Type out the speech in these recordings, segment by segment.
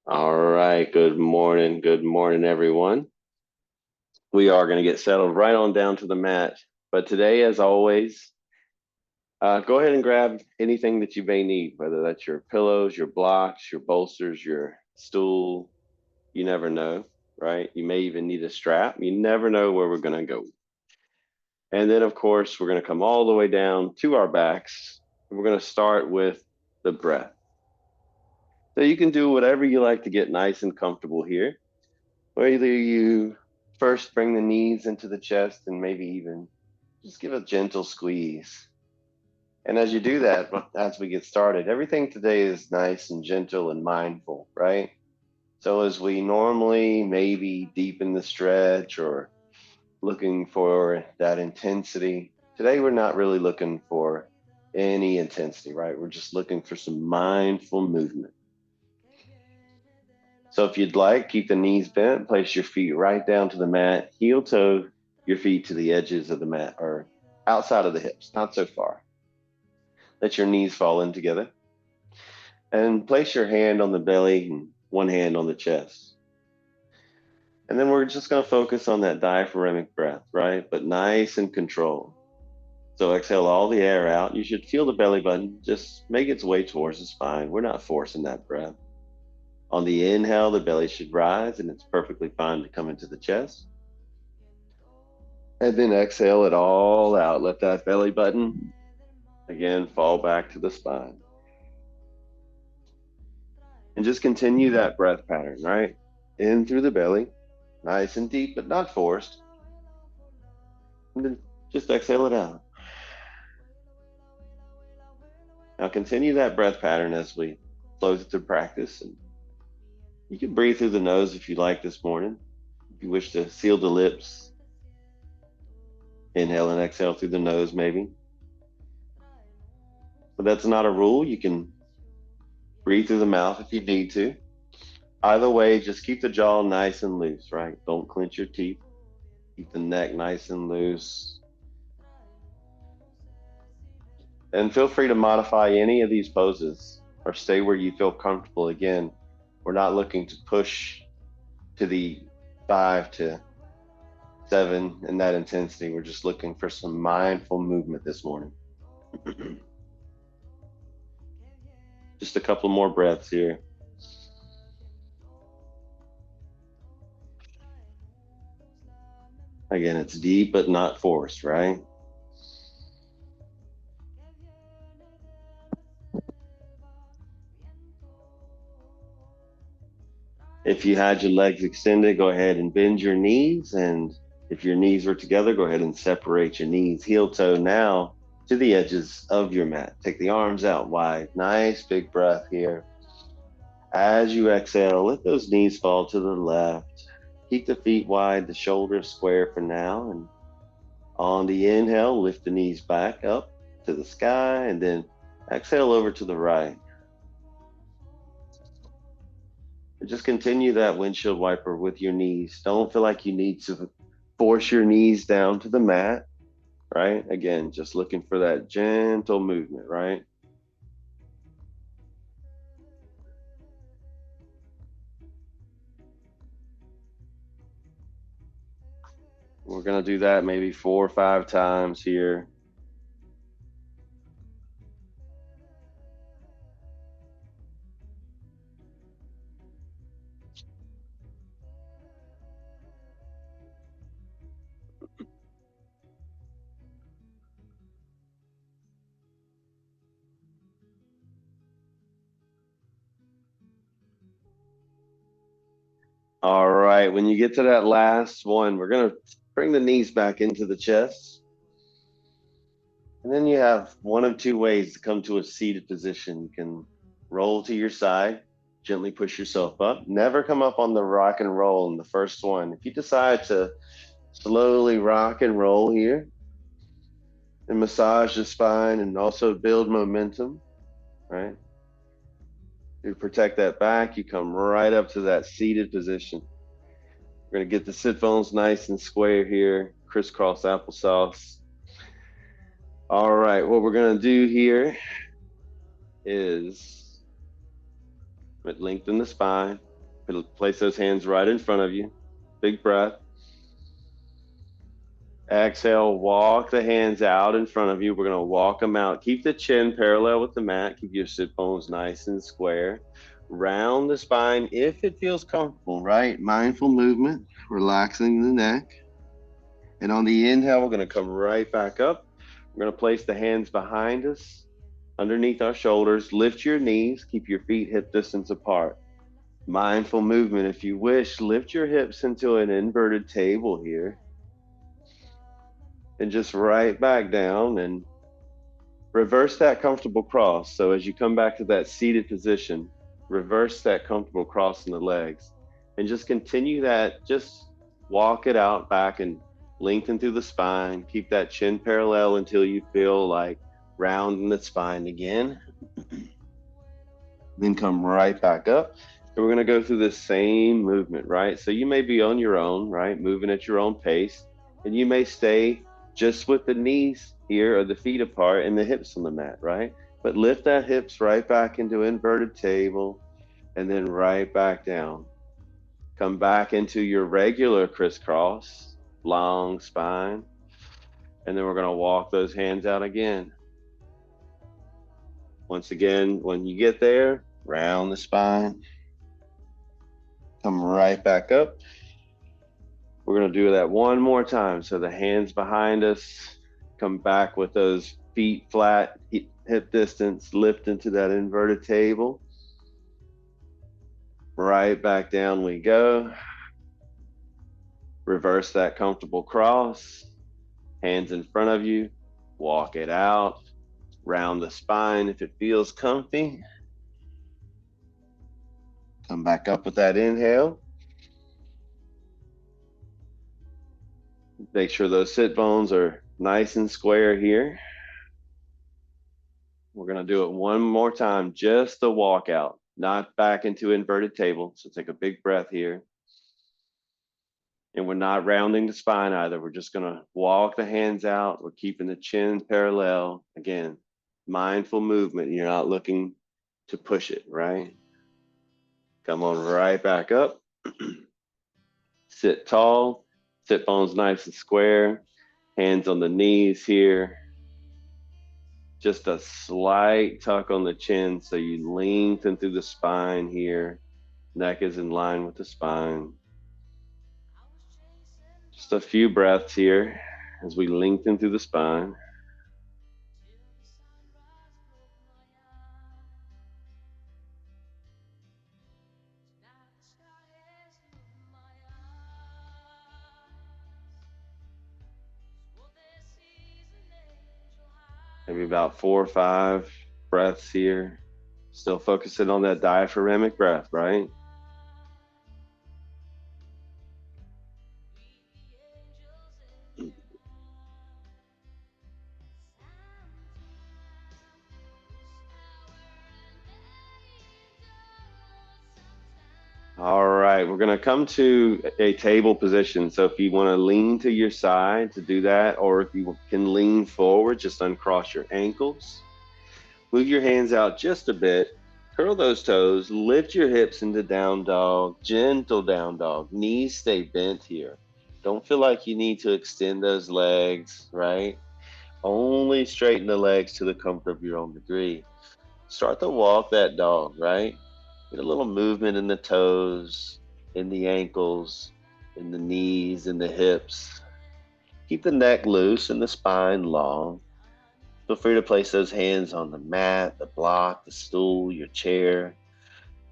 All right, good morning, everyone. We are going to get settled right on down to the mat. But today, as always, go ahead and grab anything that you may need, whether that's your pillows, your blocks, your bolsters, your stool. You never know, right? You may even need a strap. You never know where we're going to go. And then, of course, we're going to come all the way down to our backs. And we're going to start with the breath. So you can do whatever you like to get nice and comfortable here. Whether you first bring the knees into the chest and maybe even just give a gentle squeeze. And as you do that, as we get started, everything today is nice and gentle and mindful, right? So as we normally maybe deepen the stretch or looking for that intensity, today we're not really looking for any intensity, right? We're just looking for some mindful movement. So if you'd like, keep the knees bent, place your feet right down to the mat, heel toe your feet to the edges of the mat or outside of the hips, not so far. Let your knees fall in together and place your hand on the belly and one hand on the chest. And then we're just going to focus on that diaphragmatic breath, right? But nice and controlled. So exhale all the air out. You should feel the belly button just make its way towards the spine. We're not forcing that breath. On the inhale, the belly should rise and it's perfectly fine to come into the chest. And then exhale it all out. Let that belly button again fall back to the spine. And just continue that breath pattern, right? In through the belly, nice and deep, but not forced. And then just exhale it out. Now continue that breath pattern as we close it to practice. And you can breathe through the nose if you like this morning. If you wish to seal the lips, inhale and exhale through the nose, maybe. But that's not a rule. You can breathe through the mouth if you need to. Either way, just keep the jaw nice and loose, right? Don't clench your teeth. Keep the neck nice and loose. And feel free to modify any of these poses or stay where you feel comfortable. Again, we're not looking to push to the 5 to 7 in that intensity. We're just looking for some mindful movement this morning. Just a couple more breaths here. Again, it's deep but not forced, right? If you had your legs extended, go ahead and bend your knees. And if your knees were together, go ahead and separate your knees heel toe now to the edges of your mat. Take the arms out wide. Nice big breath here. As you exhale, let those knees fall to the left. Keep the feet wide, the shoulders square for now. And on the inhale, lift the knees back up to the sky and then exhale over to the right. And just continue that windshield wiper with your knees. Don't feel like you need to force your knees down to the mat, right? Again, just looking for that gentle movement, right? We're going to do that maybe 4 or 5 times here. All right. When you get to that last one, we're going to bring the knees back into the chest. And then you have one of two ways to come to a seated position. You can roll to your side, gently push yourself up. Never come up on the rock and roll in the first one. If you decide to slowly rock and roll here and massage the spine and also build momentum, right? You protect that back, you come right up to that seated position. We're going to get the sit bones nice and square here, crisscross applesauce. All right, what we're going to do here is lengthen the spine. Place those hands right in front of you. Big breath. Exhale, walk the hands out in front of you. We're going to walk them out. Keep the chin parallel with the mat. Keep your sit bones nice and square. Round the spine if it feels comfortable, right? Mindful movement, relaxing the neck. And on the inhale, we're going to come right back up. We're going to place the hands behind us, underneath our shoulders. Lift your knees. Keep your feet hip distance apart. Mindful movement. If you wish, lift your hips into an inverted table here. And just right back down and reverse that comfortable cross. So as you come back to that seated position, reverse that comfortable cross in the legs and just continue that. Just walk it out back and lengthen through the spine. Keep that chin parallel until you feel like rounding the spine again. Then come right back up. And we're going to go through the same movement, right? So you may be on your own, right? Moving at your own pace. And you may stay just with the knees here or the feet apart and the hips on the mat, right? But lift that hips right back into inverted table and then right back down. Come back into your regular crisscross, long spine. And then we're going to walk those hands out again. Once again, when you get there, round the spine. Come right back up. We're going to do that one more time. So the hands behind us, come back with those feet flat, hip distance, lift into that inverted table. Right back down we go. Reverse that comfortable cross. Hands in front of you. Walk it out. Round the spine if it feels comfy. Come back up with that inhale. Make sure those sit bones are nice and square here. We're going to do it one more time, just the walkout, not back into inverted table. So take a big breath here. And we're not rounding the spine either. We're just going to walk the hands out. We're keeping the chin parallel. Again, mindful movement. You're not looking to push it, right? Come on right back up. Sit tall. Sit bones nice and square. Hands on the knees here. Just a slight tuck on the chin so you lengthen through the spine here. Neck is in line with the spine. Just a few breaths here as we lengthen through the spine. Maybe about 4 or 5 breaths here. Still focusing on that diaphragmatic breath, right? All right, we're going to come to a table position. So if you want to lean to your side to do that, or if you can lean forward, just uncross your ankles. Move your hands out just a bit. Curl those toes. Lift your hips into down dog. Gentle down dog. Knees stay bent here. Don't feel like you need to extend those legs, right? Only straighten the legs to the comfort of your own degree. Start to walk that dog, right? Get a little movement in the toes, in the ankles, in the knees, in the hips. Keep the neck loose and the spine long. Feel free to place those hands on the mat, the block, the stool, your chair,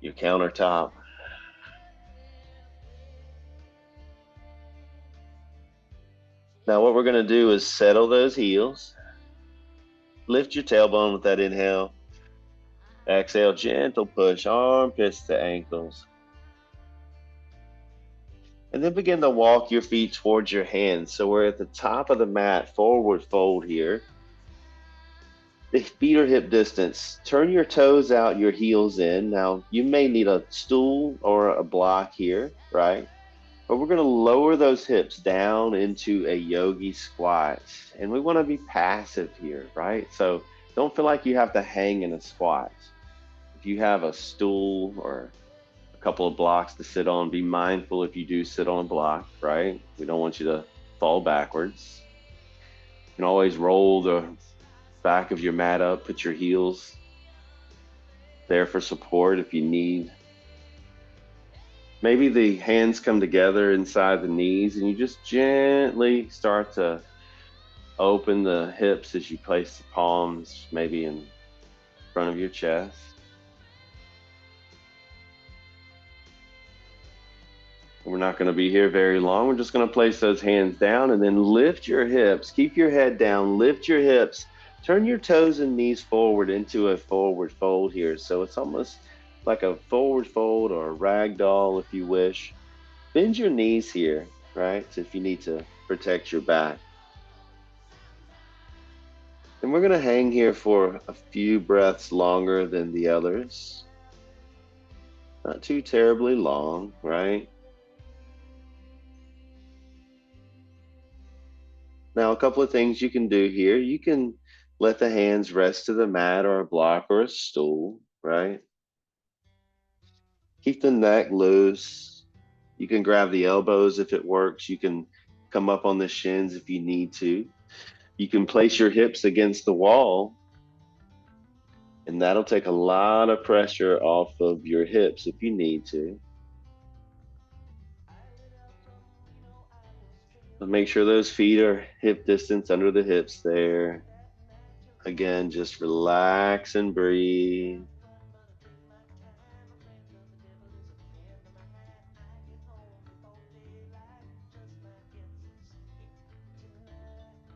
your countertop. Now what we're going to do is settle those heels. Lift your tailbone with that inhale. Exhale, gentle push, armpits to ankles. And then begin to walk your feet towards your hands. So we're at the top of the mat, forward fold here. The feet are hip distance. Turn your toes out, your heels in. Now, you may need a stool or a block here, right? But we're going to lower those hips down into a yogi squat. And we want to be passive here, right? So don't feel like you have to hang in a squat. If you have a stool or a couple of blocks to sit on. Be mindful if you do sit on a block, right? We don't want you to fall backwards. You can always roll the back of your mat up, put your heels there for support if you need. Maybe the hands come together inside the knees and you just gently start to open the hips as you place the palms maybe in front of your chest. We're not going to be here very long. We're just going to place those hands down and then lift your hips. Keep your head down, lift your hips. Turn your toes and knees forward into a forward fold here. So it's almost like a forward fold or a rag doll if you wish. Bend your knees here, right? So if you need to protect your back. And we're going to hang here for a few breaths longer than the others. Not too terribly long, right? Now, a couple of things you can do here. You can let the hands rest to the mat or a block or a stool, right? Keep the neck loose. You can grab the elbows if it works. You can come up on the shins if you need to. You can place your hips against the wall, and that'll take a lot of pressure off of your hips if you need to. But make sure those feet are hip distance under the hips there. Again, just relax and breathe.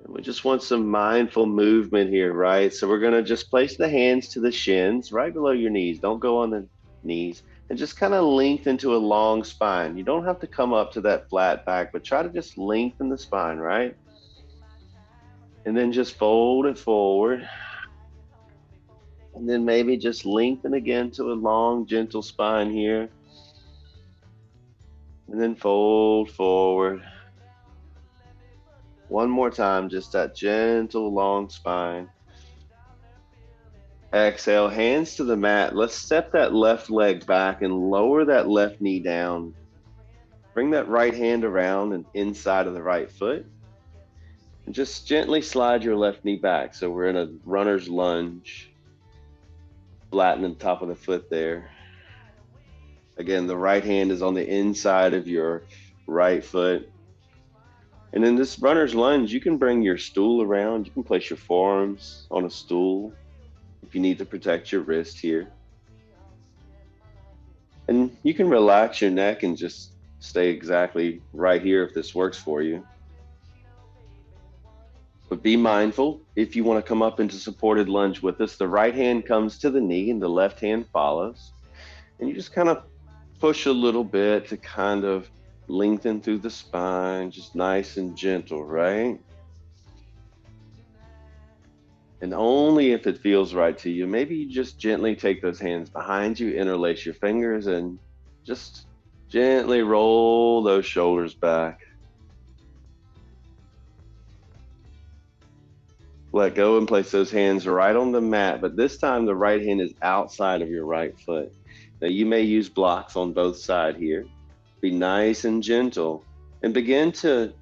And we just want some mindful movement here, right? So we're going to just place the hands to the shins right below your knees. Don't go on the knees and just kind of lengthen to a long spine. You don't have to come up to that flat back, but try to just lengthen the spine, right? And then just fold it forward. And then maybe just lengthen again to a long, gentle spine here. And then fold forward. One more time, just that gentle, long spine. Exhale, hands to the mat. Let's step that left leg back and lower that left knee down. Bring that right hand around and inside of the right foot. And just gently slide your left knee back. So we're in a runner's lunge. Flatten the top of the foot there. Again, the right hand is on the inside of your right foot. And in this runner's lunge, you can bring your stool around. You can place your forearms on a stool if you need to protect your wrist here. And you can relax your neck and just stay exactly right here if this works for you. But be mindful, if you want to come up into supported lunge with us, the right hand comes to the knee and the left hand follows. And you just kind of push a little bit to kind of lengthen through the spine, just nice and gentle, right? And only if it feels right to you, maybe you just gently take those hands behind you, interlace your fingers, and just gently roll those shoulders back. Let go and place those hands right on the mat, but this time the right hand is outside of your right foot. Now you may use blocks on both sides here. Be nice and gentle and begin to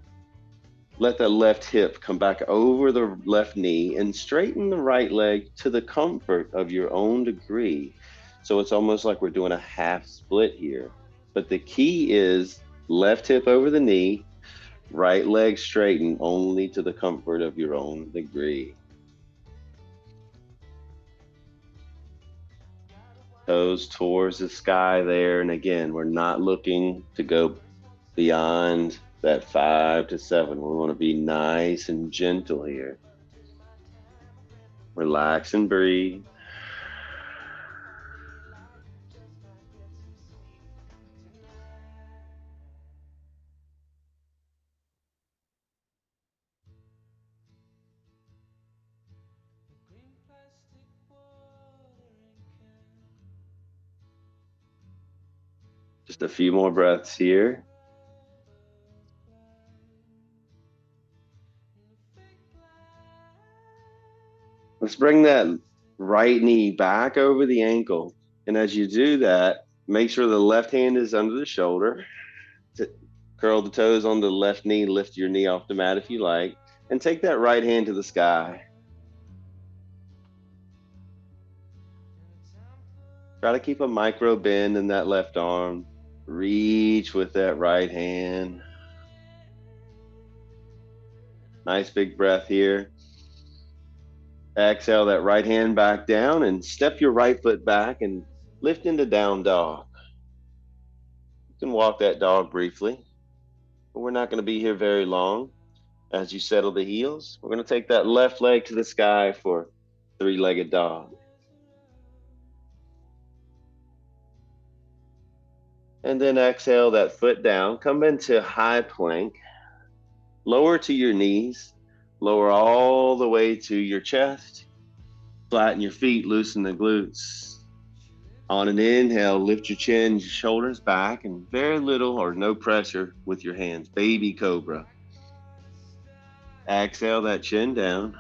let that left hip come back over the left knee and straighten the right leg to the comfort of your own degree. So it's almost like we're doing a half split here. But the key is left hip over the knee, right leg straighten only to the comfort of your own degree. Toes towards the sky there. And again, we're not looking to go beyond that 5 to 7. We want to be nice and gentle here. Relax and breathe. Just a few more breaths here. Let's bring that right knee back over the ankle. And as you do that, Make sure the left hand is under the shoulder. Curl the toes on the left knee, lift your knee off the mat if you like, and take that right hand to the sky. Try to keep a micro bend in that left arm. Reach with that right hand. Nice big breath here. Exhale that right hand back down and step your right foot back and lift into down dog. You can walk that dog briefly, but we're not going to be here very long. As you settle the heels, we're going to take that left leg to the sky for three-legged dog. And then exhale that foot down, come into high plank, lower to your knees, lower all the way to your chest, flatten your feet, loosen the glutes. On an inhale, lift your chin, your shoulders back, and very little or no pressure with your hands, baby cobra. Exhale that chin down.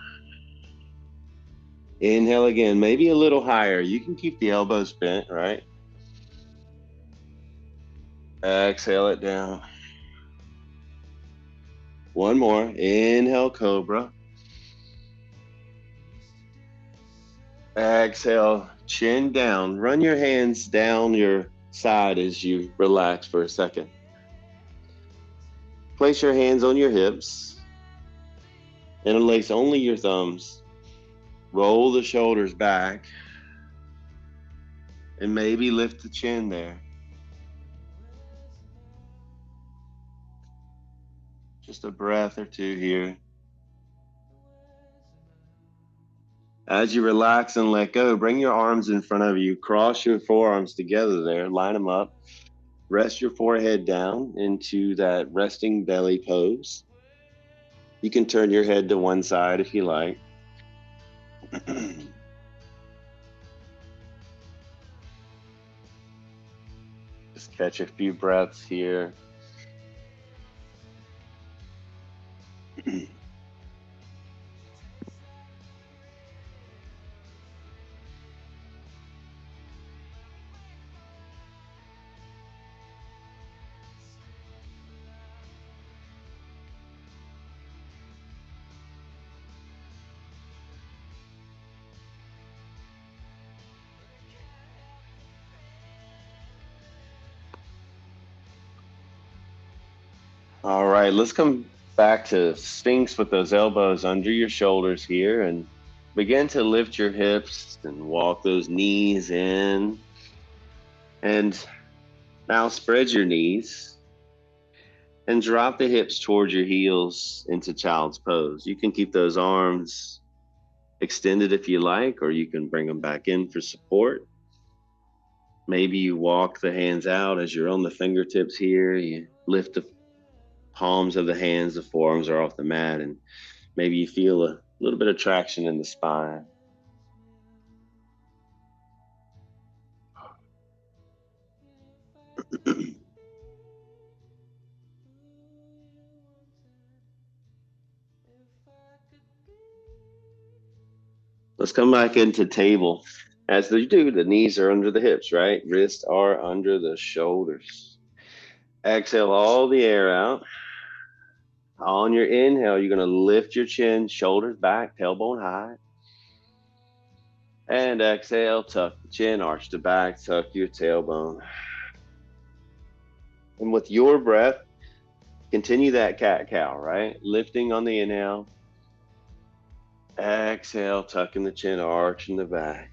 Inhale again, maybe a little higher. You can keep the elbows bent, right? Exhale it down. One more. Inhale, cobra. Exhale, chin down. Run your hands down your side as you relax for a second. Place your hands on your hips. Interlace only your thumbs. Roll the shoulders back. And maybe lift the chin there. Just a breath or two here. As you relax and let go, bring your arms in front of you. Cross your forearms together there. Line them up. Rest your forehead down into that resting belly pose. You can turn your head to one side if you like. Just catch a few breaths here. All right, let's come back to Sphinx with those elbows under your shoulders here and begin to lift your hips and walk those knees in. And now spread your knees and drop the hips towards your heels into child's pose. You can keep those arms extended if you like, or you can bring them back in for support. Maybe you walk the hands out as you're on the fingertips here. You lift the palms of the hands, the forearms are off the mat, and maybe you feel a little bit of traction in the spine. Let's come back into table. As you do, the knees are under the hips, right? Wrists are under the shoulders. Exhale all the air out. On your inhale, you're going to lift your chin, shoulders back, tailbone high. And exhale, tuck the chin, arch the back, tuck your tailbone. And with your breath, continue that cat-cow, right? Lifting on the inhale. Exhale, tucking the chin, arching the back.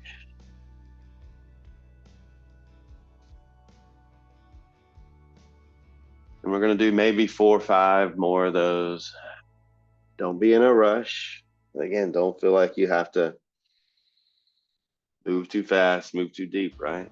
And we're going to do maybe 4 or 5 more of those. Don't be in a rush. Again, don't feel like you have to move too fast, move too deep, right?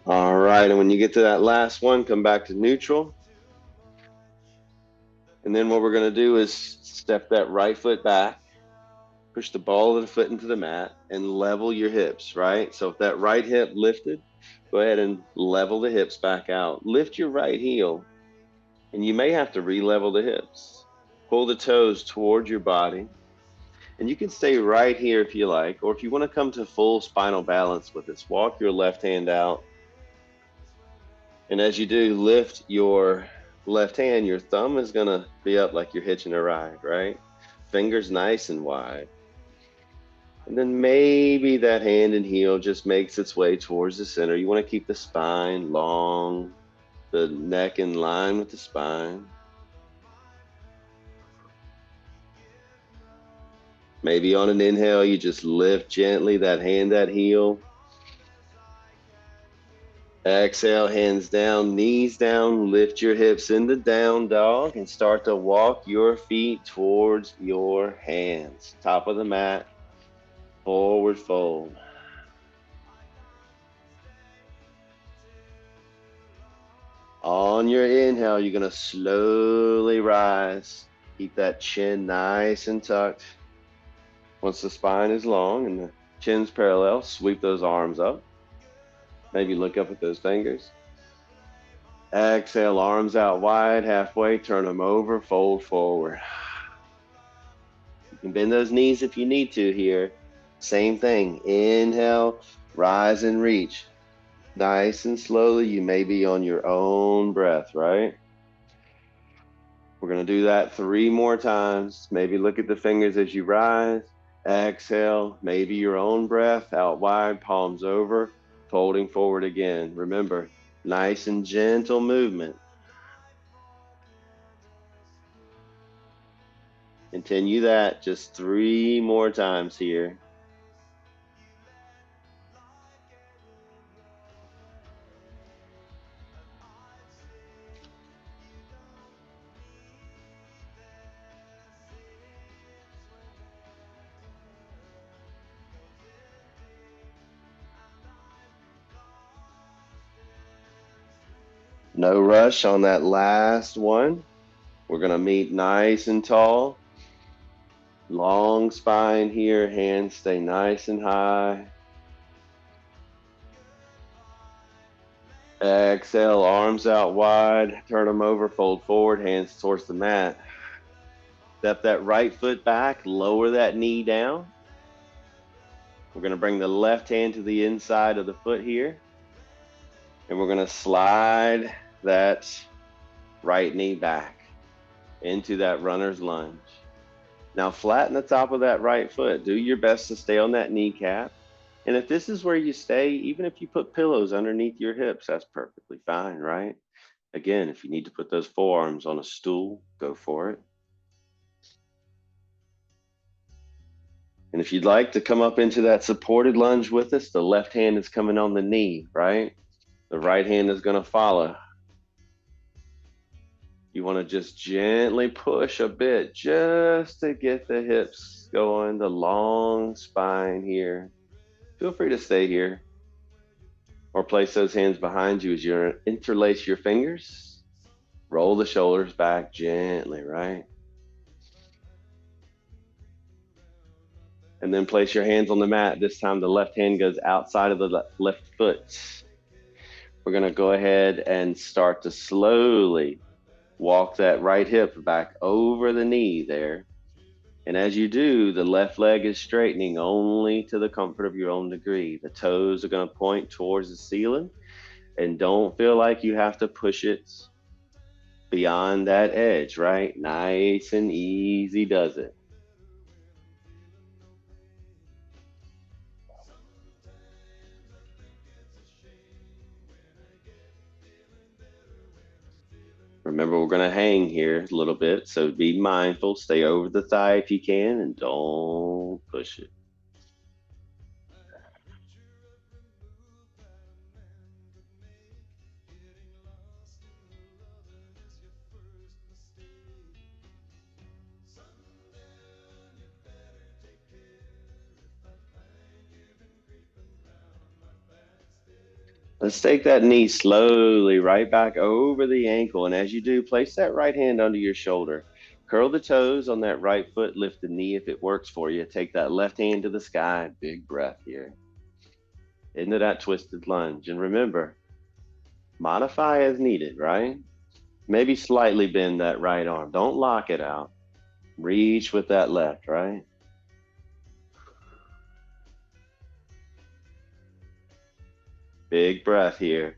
All right, and when you get to that last one, come back to neutral. And then what we're going to do is step that right foot back. Push the ball of the foot into the mat and level your hips, right? So if that right hip lifted, go ahead and level the hips back out. Lift your right heel, and you may have to re-level the hips. Pull the toes towards your body, and you can stay right here if you like, or if you want to come to full spinal balance with this, walk your left hand out. And as you do, lift your left hand. Your thumb is going to be up like you're hitching a ride, right? Fingers nice and wide. And then maybe that hand and heel just makes its way towards the center. You want to keep the spine long, the neck in line with the spine. Maybe on an inhale, you just lift gently that hand, that heel. Exhale, hands down, knees down, lift your hips into down dog and start to walk your feet towards your hands. Top of the mat, forward fold. On your inhale, you're going to slowly rise. Keep that chin nice and tucked. Once the spine is long and the chin's parallel, sweep those arms up. Maybe look up at those fingers. Exhale, arms out wide, halfway, turn them over, fold forward. You can bend those knees if you need to here. Same thing. Inhale, rise and reach. Nice and slowly. You may be on your own breath, right? We're going to do that 3 more times. Maybe look at the fingers as you rise. Exhale, maybe your own breath out wide, palms over, folding forward again. Remember, nice and gentle movement. Continue that just 3 more times here. No rush on that last one. We're going to meet nice and tall. Long spine here. Hands stay nice and high. Exhale, arms out wide. Turn them over, fold forward, hands towards the mat. Step that right foot back, lower that knee down. We're going to bring the left hand to the inside of the foot here. And we're going to slide that right knee back into that runner's lunge. Now flatten the top of that right foot. Do your best to stay on that kneecap. And if this is where you stay, even if you put pillows underneath your hips, that's perfectly fine, right? Again, if you need to put those forearms on a stool, go for it. And if you'd like to come up into that supported lunge with us, the left hand is coming on the knee, right? The right hand is going to follow. You want to just gently push a bit just to get the hips going, the long spine here. Feel free to stay here or place those hands behind you as you interlace your fingers. Roll the shoulders back gently, right? And then place your hands on the mat. This time the left hand goes outside of the left foot. We're going to go ahead and start to slowly walk that right hip back over the knee there. And as you do, the left leg is straightening only to the comfort of your own degree. The toes are going to point towards the ceiling, and don't feel like you have to push it beyond that edge, right? Nice and easy does it. Remember, we're going to hang here a little bit, so be mindful. Stay over the thigh if you can, and don't push it. Let's take that knee slowly right back over the ankle. And as you do, place that right hand under your shoulder. Curl the toes on that right foot, lift the knee if it works for you. Take that left hand to the sky, big breath here. Into that twisted lunge. And remember, modify as needed, right? Maybe slightly bend that right arm. Don't lock it out. Reach with that left, right? Big breath here.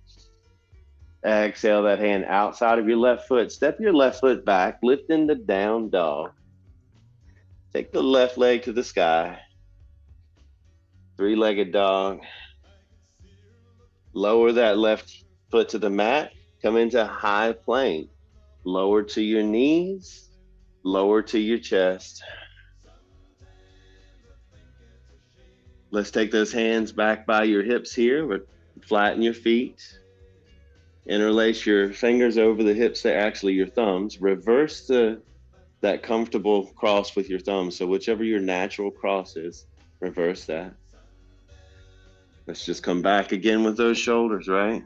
Exhale that hand outside of your left foot. Step your left foot back, lift into down dog. Take the left leg to the sky. Three-legged dog. Lower that left foot to the mat. Come into high plank. Lower to your knees. Lower to your chest. Let's take those hands back by your hips here. Flatten your feet. Interlace your fingers over the hips. They're actually your thumbs. Reverse that comfortable cross with your thumbs. So whichever your natural cross is, reverse that. Let's just come back again with those shoulders, right?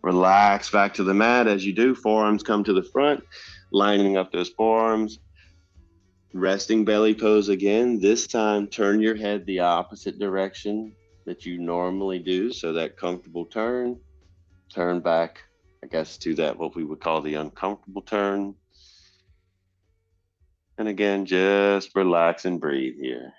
Relax back to the mat as you do. Forearms come to the front, lining up those forearms. Resting belly pose again. This time, turn your head the opposite direction that you normally do. So that comfortable turn back, I guess, to that what we would call the uncomfortable turn. And again, just relax and breathe here.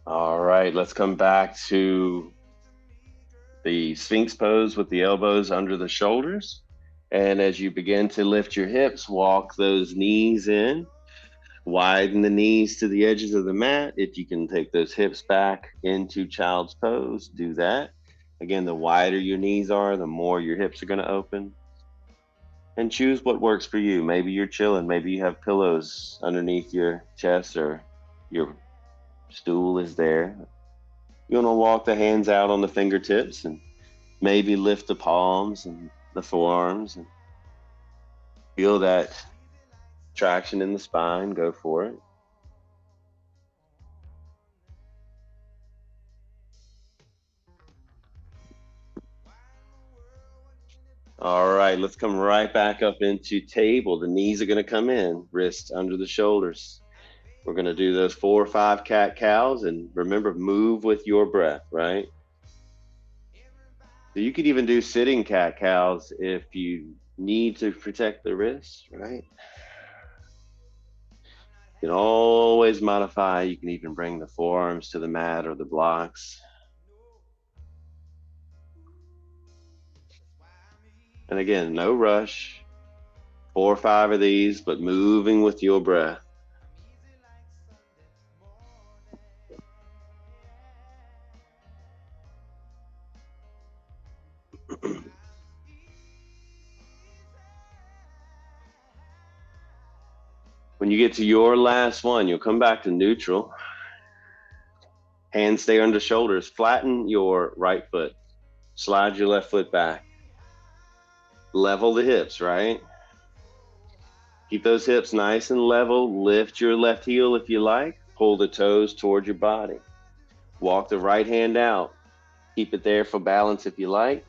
All right, let's come back to the Sphinx pose with the elbows under the shoulders. And as you begin to lift your hips, walk those knees in. Widen the knees to the edges of the mat. If you can take those hips back into child's pose, do that. Again, the wider your knees are, the more your hips are going to open. And choose what works for you. Maybe you're chilling. Maybe you have pillows underneath your chest or your stool is there. You want to walk the hands out on the fingertips and maybe lift the palms and the forearms and feel that traction in the spine. Go for it. All right, let's come right back up into table. The knees are going to come in, wrists under the shoulders. We're going to do those 4 or 5 cat cows, and remember, move with your breath, right? So you could even do sitting cat cows if you need to protect the wrists, right? You can always modify. You can even bring the forearms to the mat or the blocks. And again, no rush. 4 or 5 of these, but moving with your breath. When you get to your last one, you'll come back to neutral. Hands stay under shoulders. Flatten your right foot. Slide your left foot back. Level the hips, right? Keep those hips nice and level. Lift your left heel if you like. Pull the toes toward your body. Walk the right hand out. Keep it there for balance if you like.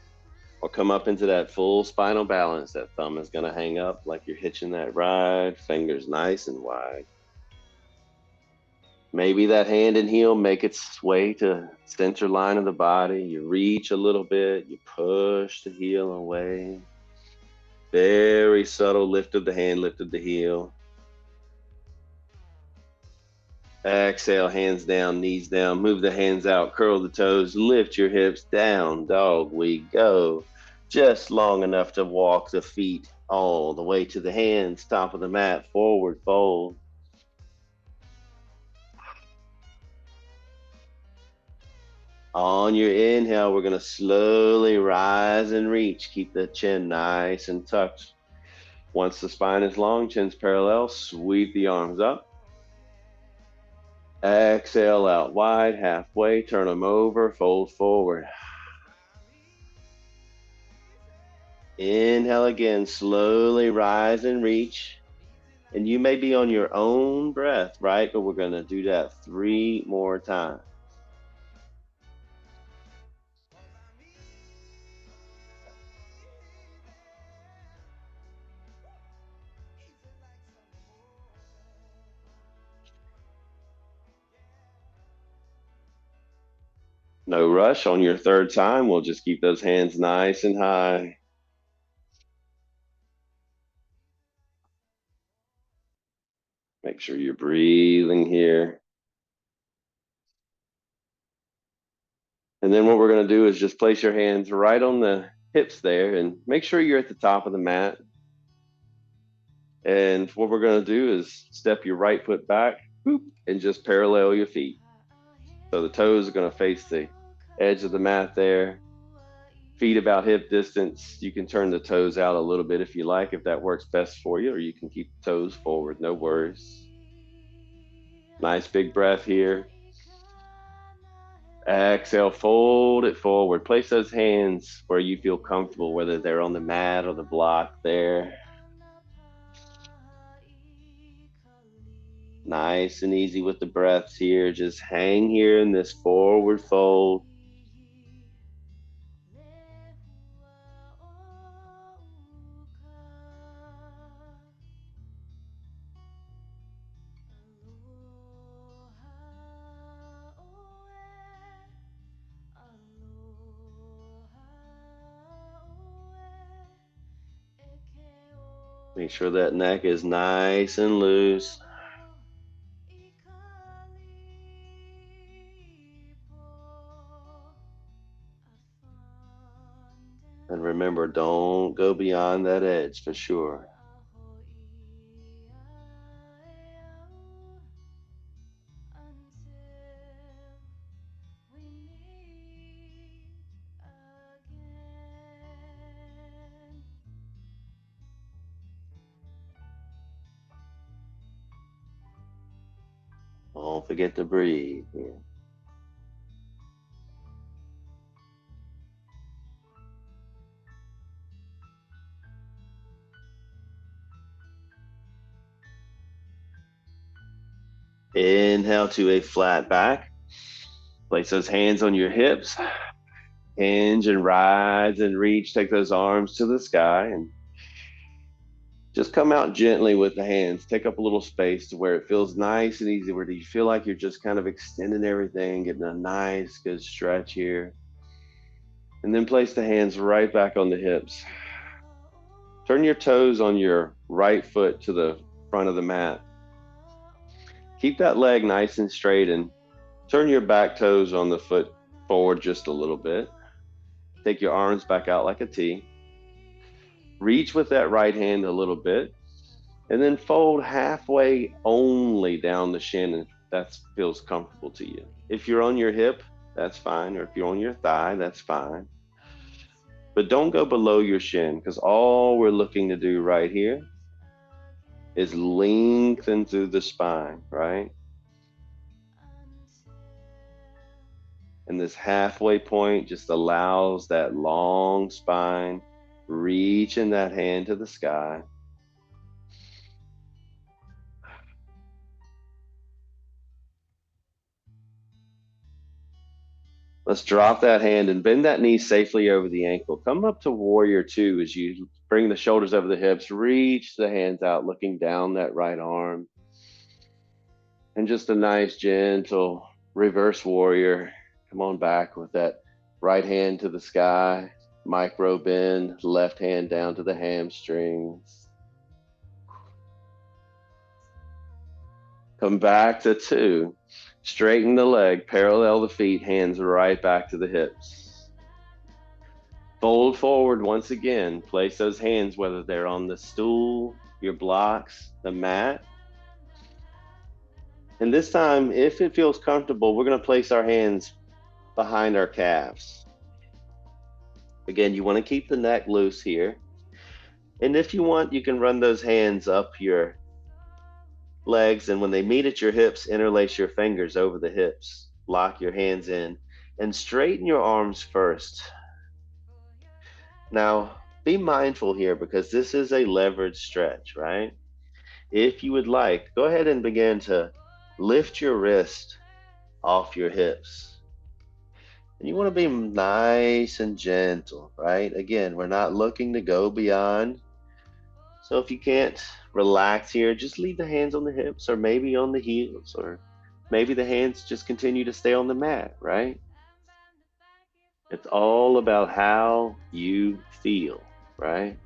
Or come up into that full spinal balance. That thumb is going to hang up like you're hitching that ride. Fingers nice and wide. Maybe that hand and heel make its way to center line of the body. You reach a little bit. You push the heel away. Very subtle lift of the hand, lift of the heel. Exhale, hands down, knees down. Move the hands out, curl the toes, lift your hips down. Dog, we go. Just long enough to walk the feet all the way to the hands, top of the mat, forward fold. On your inhale, we're going to slowly rise and reach. Keep the chin nice and tucked. Once the spine is long, chin's parallel, sweep the arms up. Exhale out wide, halfway, turn them over, fold forward. Inhale again, slowly rise and reach. And you may be on your own breath, right? But we're going to do that 3 more times. No rush. On your third time, we'll just keep those hands nice and high. Make sure you're breathing here. And then what we're going to do is just place your hands right on the hips there and make sure you're at the top of the mat. And what we're going to do is step your right foot back, whoop, and just parallel your feet. So the toes are going to face the edge of the mat there. Feet about hip distance. You can turn the toes out a little bit if you like, if that works best for you, or you can keep the toes forward, no worries. Nice big breath here. Exhale, fold it forward. Place those hands where you feel comfortable, whether they're on the mat or the block there. Nice and easy with the breaths here. Just hang here in this forward fold. Make sure that neck is nice and loose. And remember, don't go beyond that edge for sure. Don't forget to breathe here. Inhale to a flat back. Place those hands on your hips. Hinge and rise and reach. Take those arms to the sky and just come out gently with the hands. Take up a little space to where it feels nice and easy, where you feel like you're just kind of extending everything, getting a nice, good stretch here. And then place the hands right back on the hips. Turn your toes on your right foot to the front of the mat. Keep that leg nice and straight and turn your back toes on the foot forward just a little bit. Take your arms back out like a T. Reach with that right hand a little bit. And then fold halfway only down the shin if that feels comfortable to you. If you're on your hip, that's fine. Or if you're on your thigh, that's fine. But don't go below your shin, because all we're looking to do right here is lengthen through the spine, right? And this halfway point just allows that long spine, reaching that hand to the sky. Let's drop that hand and bend that knee safely over the ankle. Come up to warrior two as you bring the shoulders over the hips, reach the hands out, looking down that right arm. And just a nice, gentle reverse warrior. Come on back with that right hand to the sky, micro bend, left hand down to the hamstrings. Come back to two. Straighten the leg, parallel the feet, hands right back to the hips. Fold forward once again. Place those hands, whether they're on the stool, your blocks, the mat. And this time, if it feels comfortable, we're going to place our hands behind our calves. Again, you want to keep the neck loose here. And if you want, you can run those hands up your legs, and when they meet at your hips, interlace your fingers over the hips. Lock your hands in and straighten your arms first. Now, be mindful here because this is a leverage stretch, right? If you would like, go ahead and begin to lift your wrist off your hips. And you want to be nice and gentle, right? Again, we're not looking to go beyond. So if you can't relax here, just leave the hands on the hips or maybe on the heels, or maybe the hands just continue to stay on the mat, right? It's all about how you feel, right?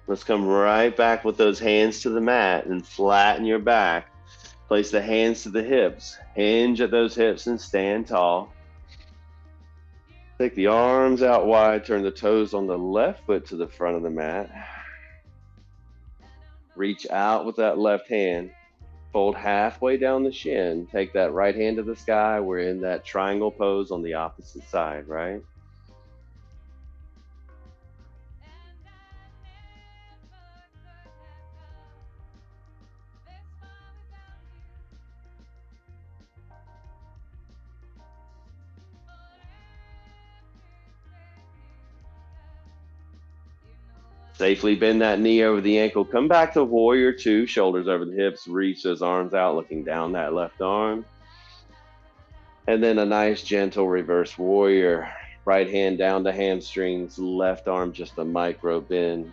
Let's come right back with those hands to the mat and flatten your back. Place the hands to the hips, hinge at those hips and stand tall. Take the arms out wide, turn the toes on the left foot to the front of the mat. Reach out with that left hand, fold halfway down the shin, take that right hand to the sky. We're in that triangle pose on the opposite side, right? Safely bend that knee over the ankle. Come back to warrior two, shoulders over the hips. Reach those arms out, looking down that left arm. And then a nice gentle reverse warrior. Right hand down the hamstrings, left arm just a micro bend.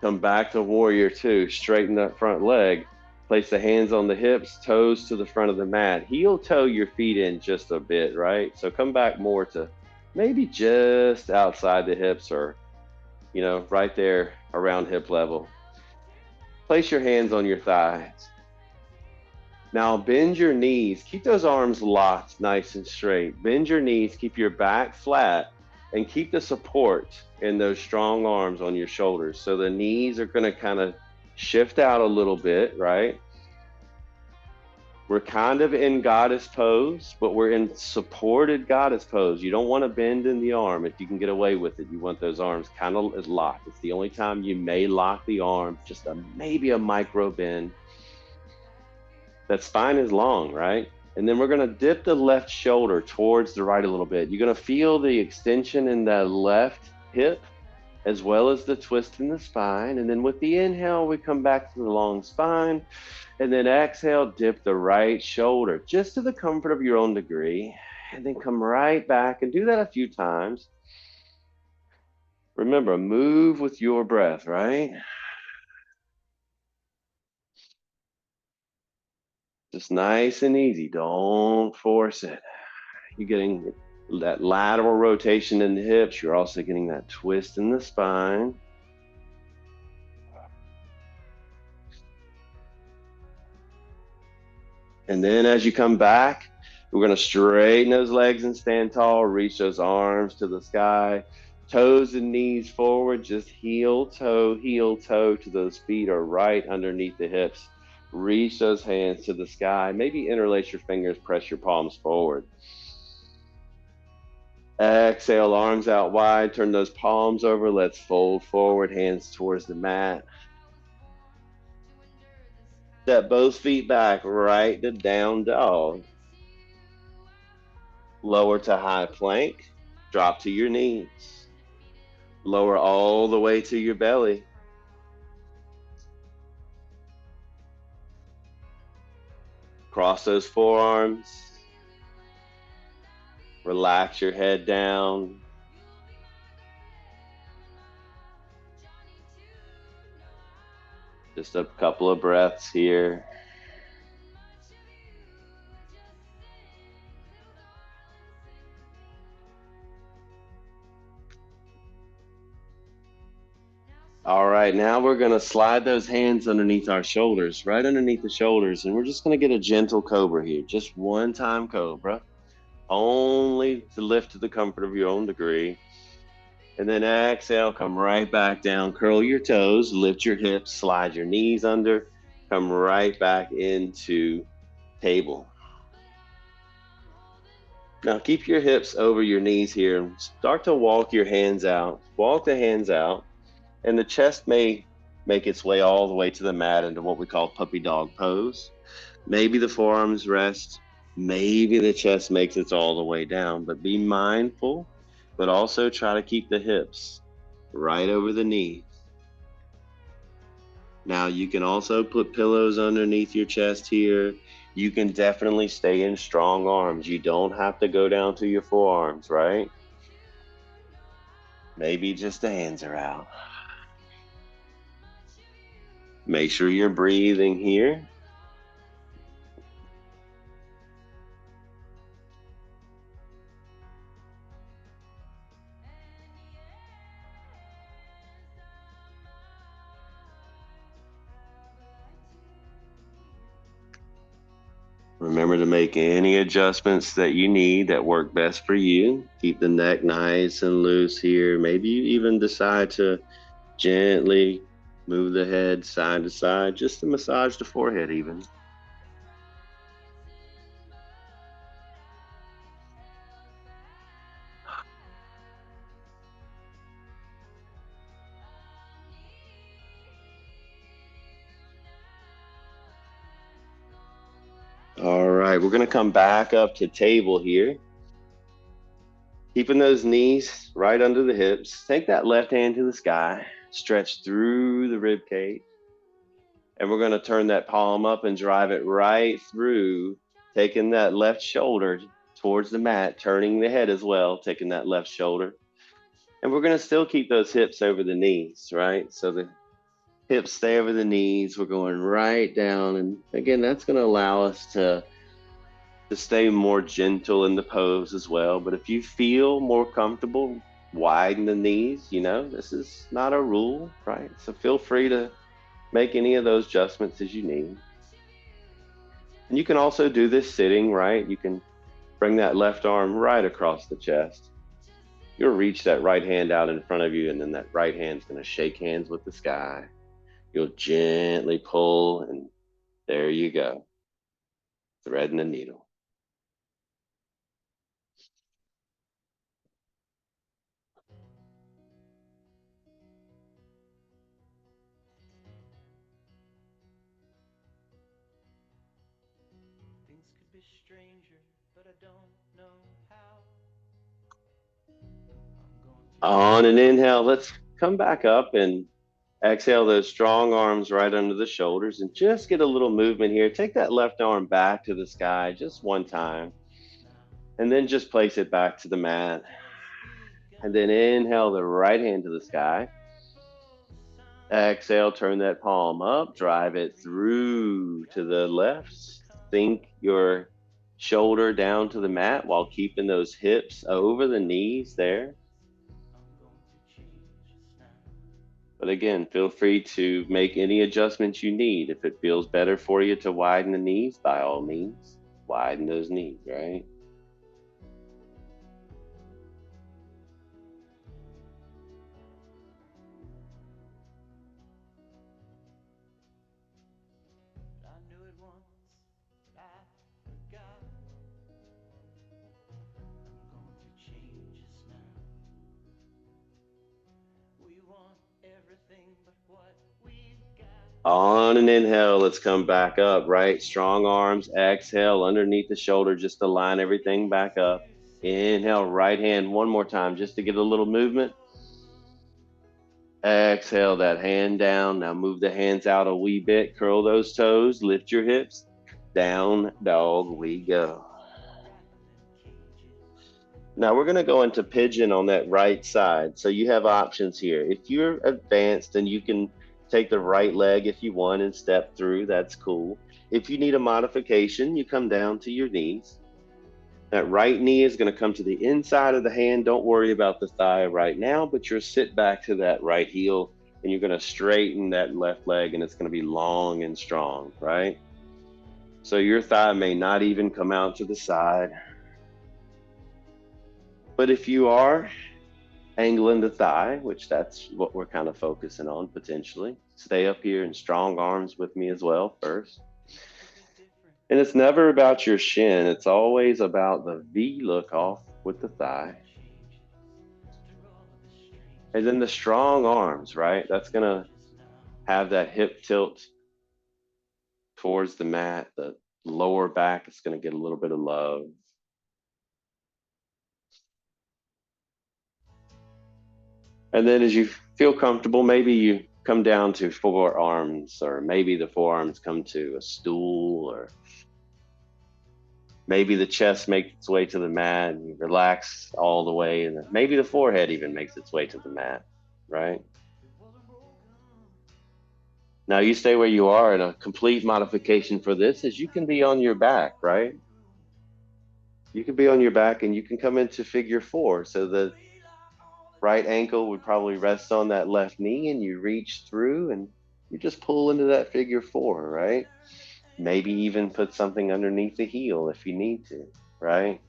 Come back to warrior two, straighten that front leg. Place the hands on the hips, toes to the front of the mat. Heel toe your feet in just a bit, right? So come back more to maybe just outside the hips, or, right there around hip level. Place your hands on your thighs. Now bend your knees. Keep those arms locked nice and straight. Bend your knees, keep your back flat, and keep the support in those strong arms on your shoulders. So the knees are going to kind of shift out a little bit, right? We're kind of in goddess pose, but we're in supported goddess pose. You don't want to bend in the arm if you can get away with it. You want those arms kind of locked. It's the only time you may lock the arm, just maybe a micro bend. That spine is long, right? And then we're going to dip the left shoulder towards the right a little bit. You're going to feel the extension in that left hip as well as the twist in the spine. And then with the inhale, we come back to the long spine. And then exhale, dip the right shoulder just to the comfort of your own degree. And then come right back and do that a few times. Remember, move with your breath, right? Just nice and easy. Don't force it. You're getting that lateral rotation in the hips. You're also getting that twist in the spine. And then as you come back, we're going to straighten those legs and stand tall. Reach those arms to the sky. Toes and knees forward. Just heel toe to those feet are right underneath the hips. Reach those hands to the sky. Maybe interlace your fingers, press your palms forward. Exhale, arms out wide, turn those palms over. Let's fold forward, hands towards the mat. Step both feet back, right to down dog. Lower to high plank, drop to your knees. Lower all the way to your belly. Cross those forearms. Relax your head down. Just a couple of breaths here. All right, now we're going to slide those hands underneath our shoulders, right underneath the shoulders, and we're just going to get a gentle cobra here. Just one time cobra, only to lift to the comfort of your own degree. And then exhale, come right back down, curl your toes, lift your hips, slide your knees under, come right back into table. Now keep your hips over your knees here and start to walk your hands out. Walk the hands out, and the chest may make its way all the way to the mat into what we call puppy dog pose. Maybe the forearms rest, maybe the chest makes it all the way down, but be mindful, but also try to keep the hips right over the knees. Now you can also put pillows underneath your chest here. You can definitely stay in strong arms. You don't have to go down to your forearms, right? Maybe just the hands are out. Make sure you're breathing here. Remember to make any adjustments that you need that work best for you. Keep the neck nice and loose here. Maybe you even decide to gently move the head side to side, just to massage the forehead even. All right, we're gonna come back up to table here. Keeping those knees right under the hips. Take that left hand to the sky, stretch through the rib cage. And we're gonna turn that palm up and drive it right through, taking that left shoulder towards the mat, turning the head as well, taking that left shoulder. And we're gonna still keep those hips over the knees, right? So the hips stay over the knees. We're going right down. And again, that's gonna allow us to stay more gentle in the pose as well. But if you feel more comfortable, widen the knees. This is not a rule, right? So feel free to make any of those adjustments as you need. And you can also do this sitting, right? You can bring that left arm right across the chest. You'll reach that right hand out in front of you, and then that right hand's going to shake hands with the sky. You'll gently pull, and there you go, threading the needle. Things could be stranger, but I don't know how. On an inhale, let's come back up and exhale those strong arms right under the shoulders and just get a little movement here. Take that left arm back to the sky just one time, and then just place it back to the mat. And then inhale the right hand to the sky. Exhale, turn that palm up, drive it through to the left. Sink your shoulder down to the mat while keeping those hips over the knees there. But again, feel free to make any adjustments you need. If it feels better for you to widen the knees, by all means, widen those knees, right? I knew it once, but I forgot. I'm going to change this now. We want everything but what we've got. On an inhale, let's come back up, right? Strong arms, exhale underneath the shoulder just to line everything back up. Inhale, right hand one more time just to get a little movement. Exhale that hand down. Now move the hands out a wee bit, curl those toes, lift your hips. Down dog we go. Now we're going to go into pigeon on that right side. So you have options here. If you're advanced, then you can take the right leg if you want and step through. That's cool. If you need a modification, you come down to your knees. That right knee is going to come to the inside of the hand. Don't worry about the thigh right now, but you'll sit back to that right heel and you're going to straighten that left leg and it's going to be long and strong, right? So your thigh may not even come out to the side. But if you are, angling the thigh, which that's what we're kind of focusing on potentially. Stay up here in strong arms with me as well first. And it's never about your shin. It's always about the V look off with the thigh. And then the strong arms, right? That's going to have that hip tilt towards the mat. The lower back is going to get a little bit of love. And then as you feel comfortable, maybe you come down to forearms, or maybe the forearms come to a stool, or maybe the chest makes its way to the mat and you relax all the way. And maybe the forehead even makes its way to the mat, right? Now you stay where you are, and a complete modification for this is you can be on your back, right? You can be on your back and you can come into figure four. So the right ankle would probably rest on that left knee and you reach through and you just pull into that figure four, right? Maybe even put something underneath the heel if you need to, right?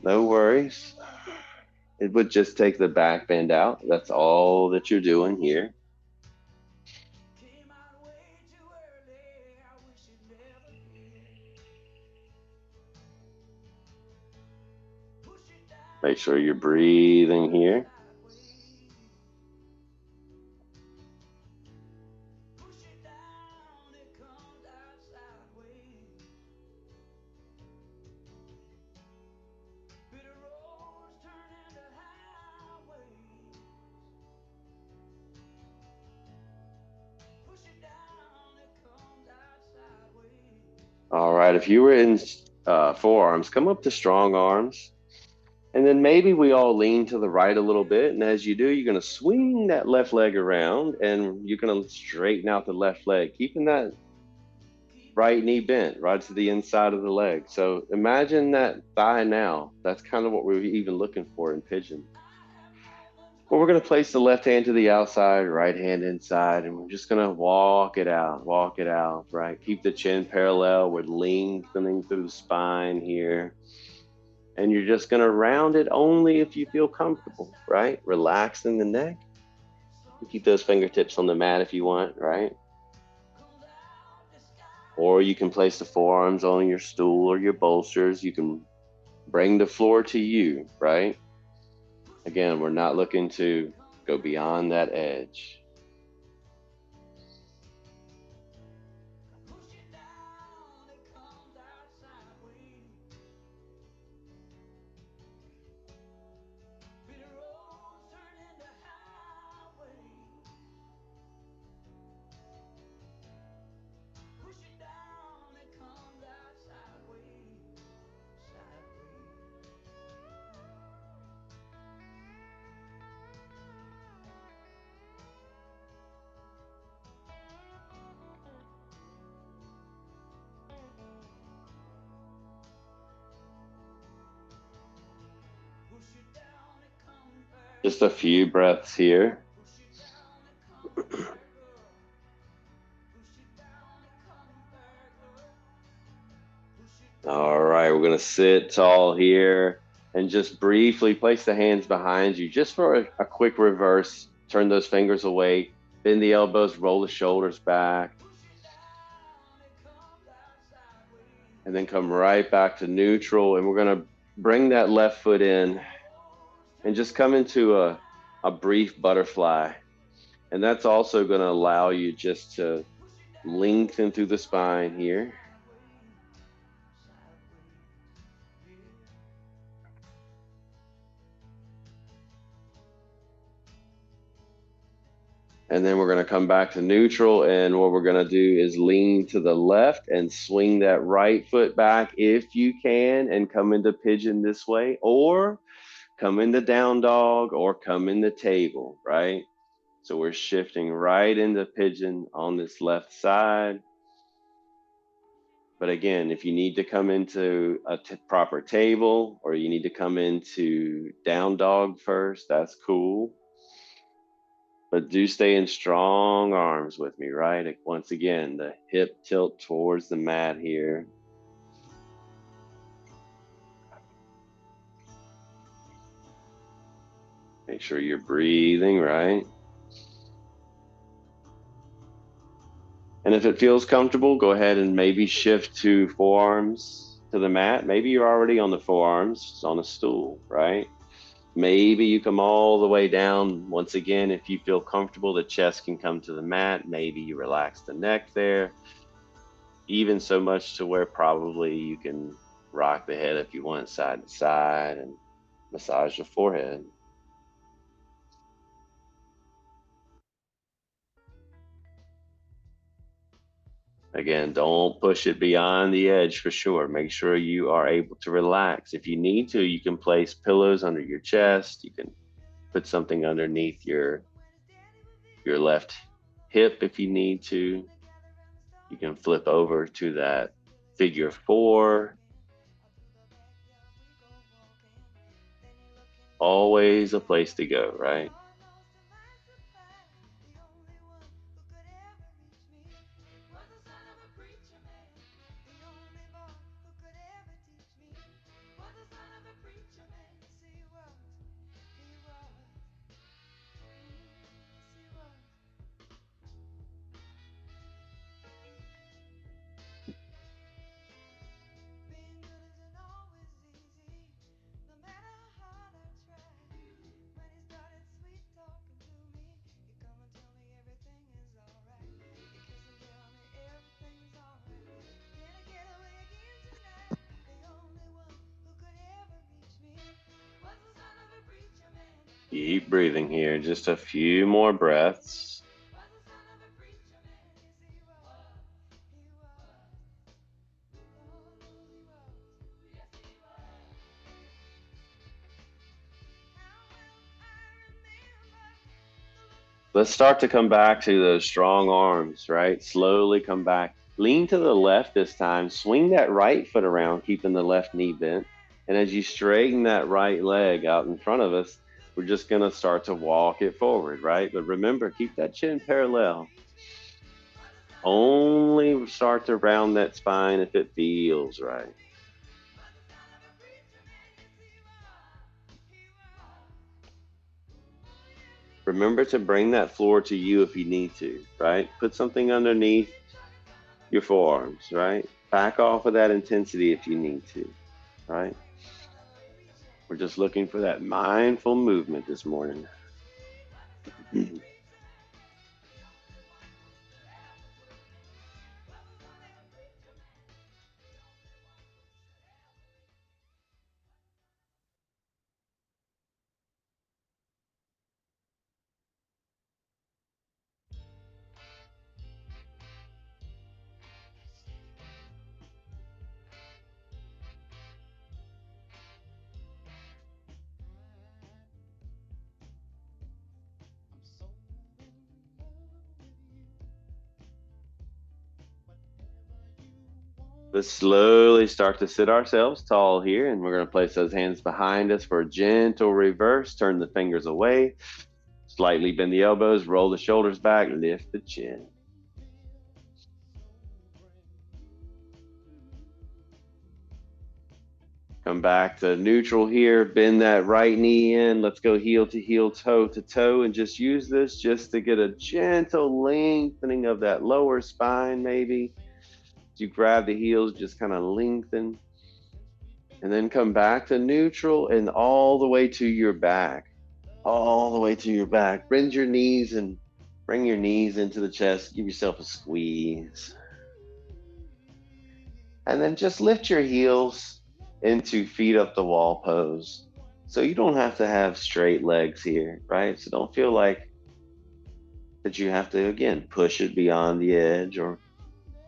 No worries. It would just take the back bend out. That's all that you're doing here. Make sure you're breathing here. All right, if you were in forearms, come up to strong arms. And then maybe we all lean to the right a little bit. And as you do, you're going to swing that left leg around and you're going to straighten out the left leg, keeping that right knee bent right to the inside of the leg. So imagine that thigh now. That's kind of what we're even looking for in pigeon. Well, we're going to place the left hand to the outside, right hand inside, and we're just going to walk it out, right? Keep the chin parallel. We're lengthening through the spine here. And you're just going to round it only if you feel comfortable, right? Relaxing the neck. Keep those fingertips on the mat if you want, right? Or you can place the forearms on your stool or your bolsters. You can bring the floor to you, right? Again, we're not looking to go beyond that edge. Just a few breaths here. All right, we're going to sit tall here and just briefly place the hands behind you just for a quick reverse. Turn those fingers away, bend the elbows, roll the shoulders back, and then come right back to neutral. And we're going to bring that left foot in and just come into a brief butterfly. And that's also going to allow you just to lengthen through the spine here. And then we're going to come back to neutral. And what we're going to do is lean to the left and swing that right foot back if you can and come into pigeon this way, or come into down dog, or come into table, right? So we're shifting right into pigeon on this left side. But again, if you need to come into a proper table or you need to come into down dog first, that's cool. But do stay in strong arms with me, right? Once again, the hip tilt towards the mat here. Make sure you're breathing right. And if it feels comfortable, go ahead and maybe shift to forearms to the mat. Maybe you're already on the forearms on a stool, right? Maybe you come all the way down. Once again, if you feel comfortable, the chest can come to the mat. Maybe you relax the neck there, even so much to where probably you can rock the head if you want side to side and massage the forehead. Again, don't push it beyond the edge for sure. Make sure you are able to relax. If you need to, you can place pillows under your chest. You can put something underneath your left hip if you need to. You can flip over to that figure four. Always a place to go, right? Keep breathing here. Just a few more breaths. Let's start to come back to those strong arms, right? Slowly come back. Lean to the left this time. Swing that right foot around, keeping the left knee bent. And as you straighten that right leg out in front of us, we're just going to start to walk it forward, right? But remember, keep that chin parallel. Only start to round that spine if it feels right. Remember to bring that floor to you if you need to, right? Put something underneath your forearms, right? Back off of that intensity if you need to, right? We're just looking for that mindful movement this morning. Let's slowly start to sit ourselves tall here, and we're going to place those hands behind us for a gentle reverse. Turn the fingers away, slightly bend the elbows, roll the shoulders back, lift the chin. Come back to neutral here, bend that right knee in. Let's go heel to heel, toe to toe, and just use this just to get a gentle lengthening of that lower spine, maybe. As you grab the heels, just kind of lengthen. And then come back to neutral and all the way to your back. All the way to your back. Bend your knees and bring your knees into the chest. Give yourself a squeeze. And then just lift your heels into feet up the wall pose. So you don't have to have straight legs here, right? So don't feel like that you have to, again, push it beyond the edge or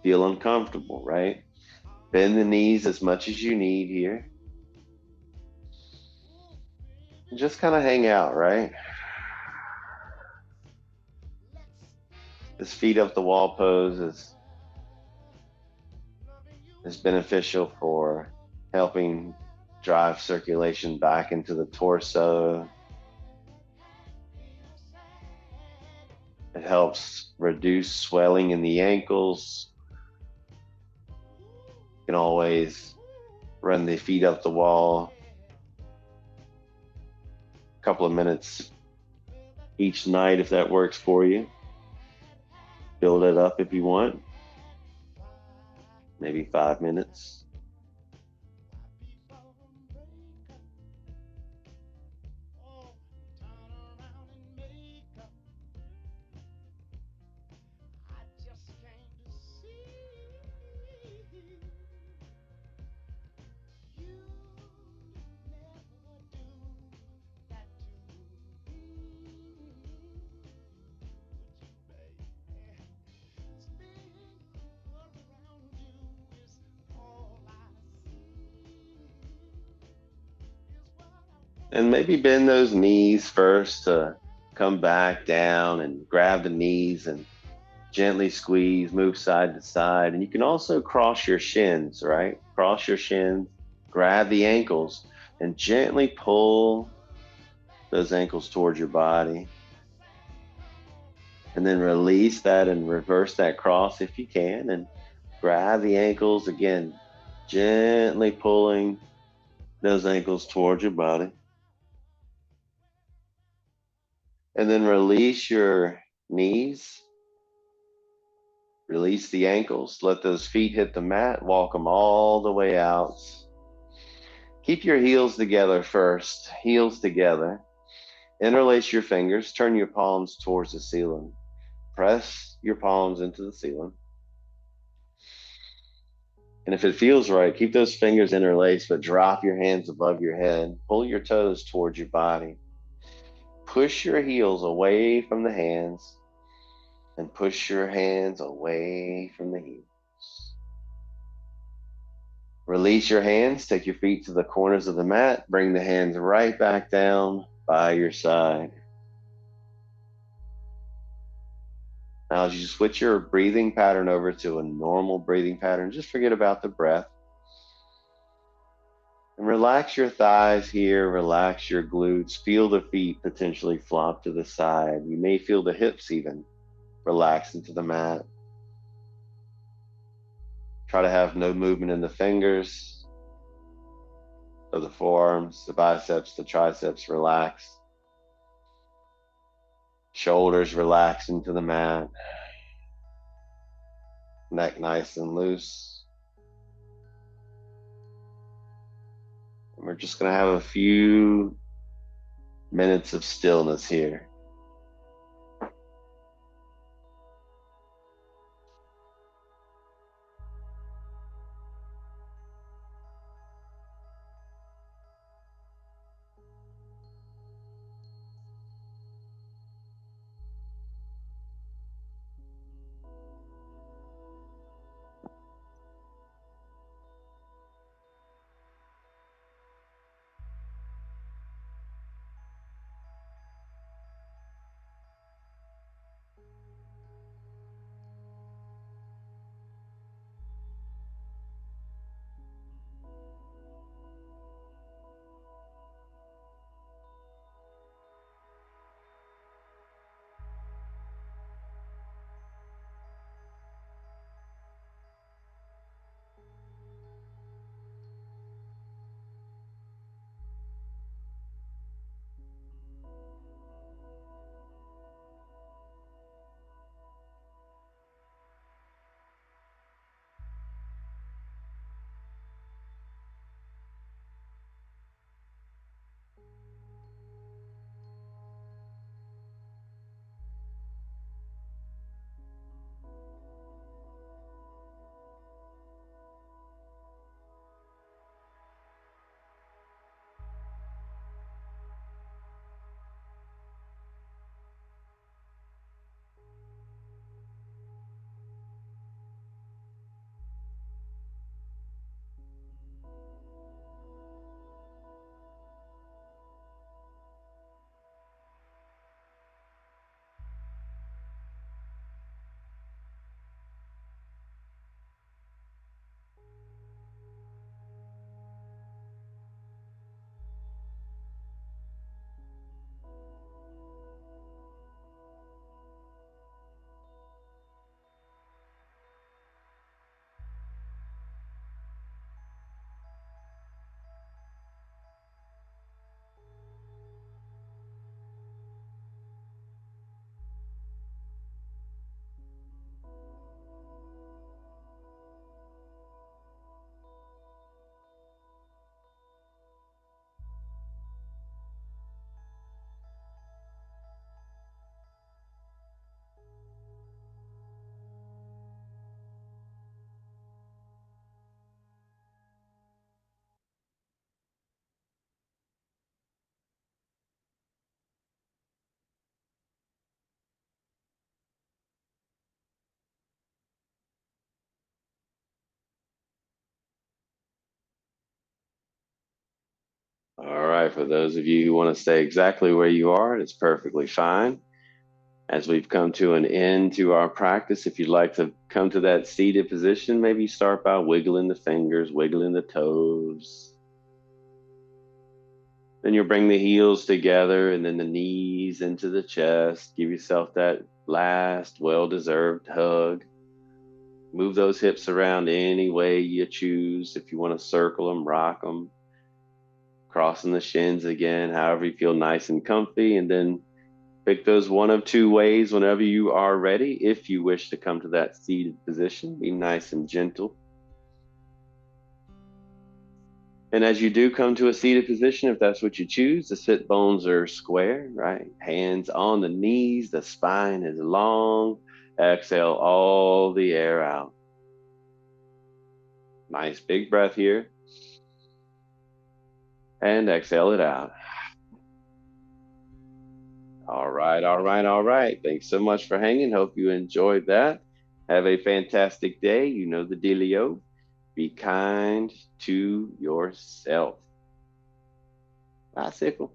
feel uncomfortable, right? Bend the knees as much as you need here. And just kind of hang out, right? This feet up the wall pose is beneficial for helping drive circulation back into the torso. It helps reduce swelling in the ankles. You can always run the feet up the wall couple of minutes each night if that works for you. Build it up if you want, maybe 5 minutes. And maybe bend those knees first to come back down and grab the knees and gently squeeze, move side to side. And you can also cross your shins, right? Cross your shins, grab the ankles, and gently pull those ankles towards your body. And then release that and reverse that cross if you can. And grab the ankles again, gently pulling those ankles towards your body. And then release your knees, release the ankles, let those feet hit the mat, walk them all the way out. Keep your heels together first, heels together. Interlace your fingers, turn your palms towards the ceiling. Press your palms into the ceiling. And if it feels right, keep those fingers interlaced, but drop your hands above your head. Pull your toes towards your body. Push your heels away from the hands and push your hands away from the heels. Release your hands, take your feet to the corners of the mat, bring the hands right back down by your side. Now, as you switch your breathing pattern over to a normal breathing pattern, just forget about the breath. And relax your thighs here, relax your glutes, feel the feet potentially flop to the side. You may feel the hips even relax into the mat. Try to have no movement in the fingers, of the forearms, the biceps, the triceps relax. Shoulders relax into the mat. Neck nice and loose. And we're just going to have a few minutes of stillness here. All right, for those of you who want to stay exactly where you are, it's perfectly fine. As we've come to an end to our practice, if you'd like to come to that seated position, maybe start by wiggling the fingers, wiggling the toes. Then you'll bring the heels together and then the knees into the chest. Give yourself that last well-deserved hug. Move those hips around any way you choose. If you want to circle them, rock them, crossing the shins again, however you feel nice and comfy. And then pick those one of two ways whenever you are ready. If you wish to come to that seated position, be nice and gentle. And as you do come to a seated position, if that's what you choose, the sit bones are square, right? Hands on the knees, the spine is long. Exhale all the air out. Nice big breath here. And exhale it out. All right, all right, all right. Thanks so much for hanging. Hope you enjoyed that. Have a fantastic day. You know the dealio. Be kind to yourself. Bicycle.